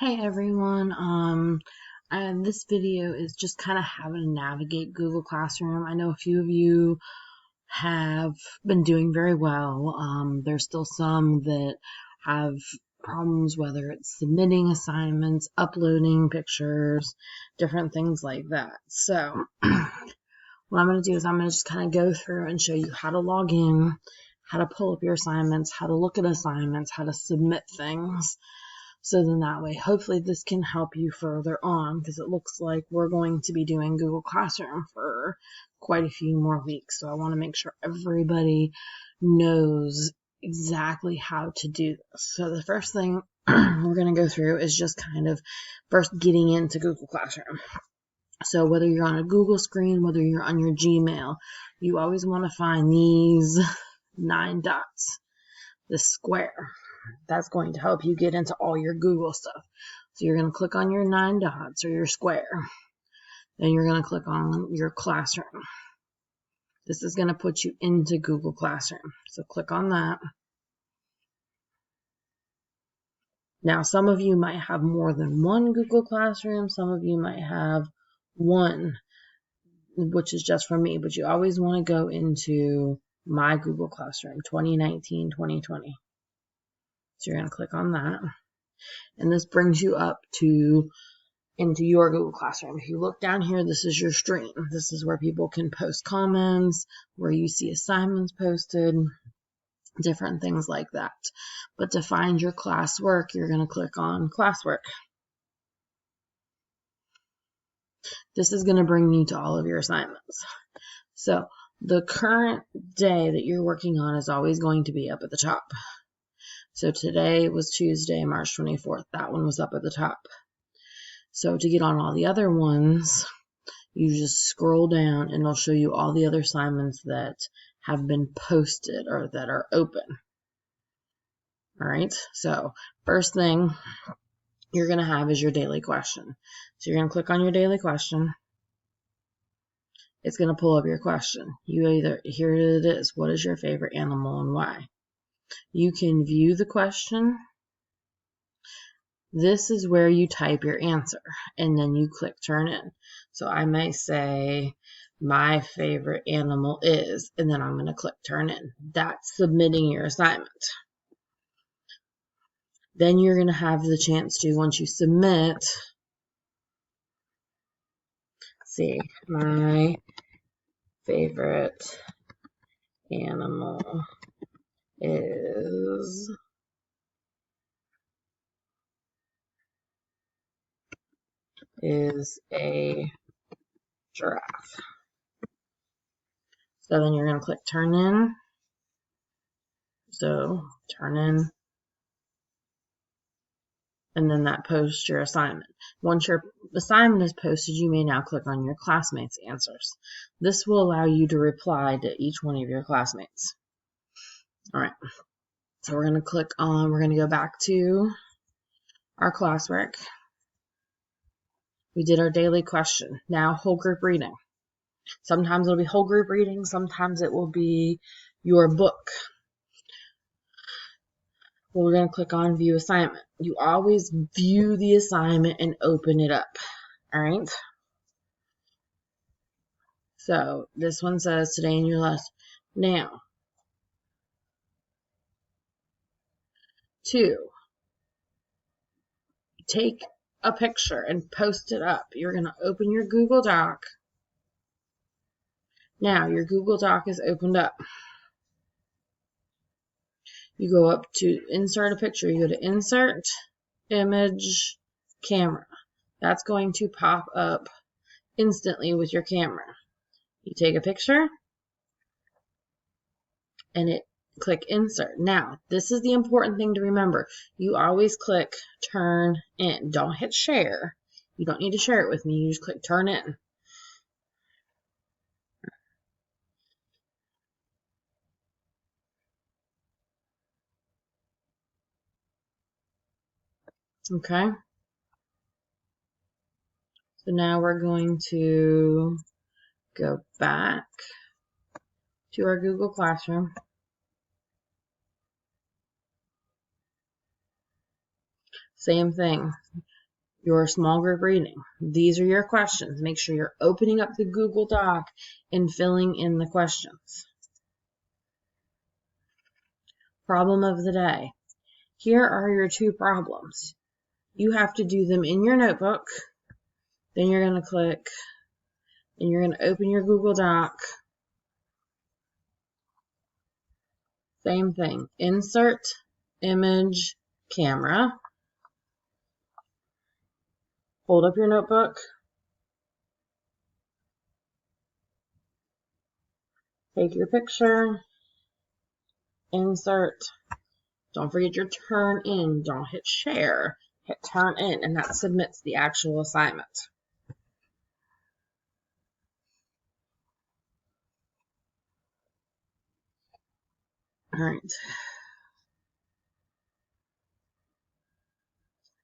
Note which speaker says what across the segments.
Speaker 1: Hey everyone, and this video is just kind of how to navigate Google Classroom. I know a few of you have been doing very well. There's still some that have problems, whether it's submitting assignments, uploading pictures, different things like that. So what I'm going to do is I'm going to just kind of go through and show you how to log in, how to pull up your assignments, how to look at assignments, how to submit things. So then that way, hopefully this can help you further on, because it looks like we're going to be doing Google Classroom for quite a few more weeks. So I want to make sure everybody knows exactly how to do this. So the first thing we're going to go through is just kind of first getting into Google Classroom. So whether you're on a Google screen, whether you're on your Gmail, you always want to find these 9 dots, this square. That's going to help you get into all your Google stuff. So you're going to click on your 9 dots or your square. Then you're going to click on your classroom. This is going to put you into Google Classroom. So click on that. Now, some of you might have more than one Google Classroom. Some of you might have one, which is just for me. But you always want to go into My Google Classroom 2019-2020. So you're going to click on that. And this brings you up into your Google Classroom. If you look down here, this is your stream. This is where people can post comments, where you see assignments posted, different things like that. But to find your classwork, you're going to click on classwork. This is going to bring you to all of your assignments. So the current day that you're working on is always going to be up at the top. So today was Tuesday, March 24th. That one was up at the top. So to get on all the other ones, you just scroll down and it'll show you all the other assignments that have been posted or that are open. All right, so first thing you're going to have is your daily question. So you're going to click on your daily question. It's going to pull up your question. Here it is. What is your favorite animal and why? You can view the question. This is where you type your answer, and then you click turn in. So I may say, my favorite animal is, and then I'm going to click turn in. That's submitting your assignment. Then you're going to have the chance to, once you submit, see, my favorite animal is a giraffe. So then you're going to click turn in. So turn in. And then that posts your assignment. Once your assignment is posted, you may now click on your classmates' answers. This will allow you to reply to each one of your classmates. All right. So we're going to go back to our classwork. We did our daily question. Now whole group reading. Sometimes it'll be whole group reading. Sometimes it will be your book. Well, we're going to click on view assignment. You always view the assignment and open it up. All right. So this one says today in your lesson. Now, 2, take a picture and post it up. You're going to open your Google Doc. Now your Google Doc is opened up. You go up to insert a picture. You go to insert, image, camera. That's going to pop up instantly with your camera. You take a picture and click insert. Now, this is the important thing to remember. You always click turn in. Don't hit share. You don't need to share it with me. You just click turn in. Okay. So now we're going to go back to our Google Classroom. Same thing. your small group reading. These are your questions. Make sure you're opening up the Google Doc and filling in the questions. Problem of the day. Here are your 2 problems. You have to do them in your notebook. Then you're going to click, and you're going to open your Google Doc. Same thing. Insert, image, camera. Hold up your notebook. Take your picture. Insert. Don't forget your turn in. Don't hit share. Hit turn in, and that submits the actual assignment. All right.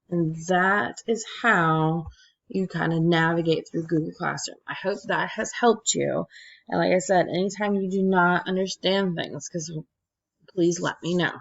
Speaker 1: And that is how you kind of navigate through Google Classroom. I hope that has helped you. And like I said, anytime you do not understand things, please let me know.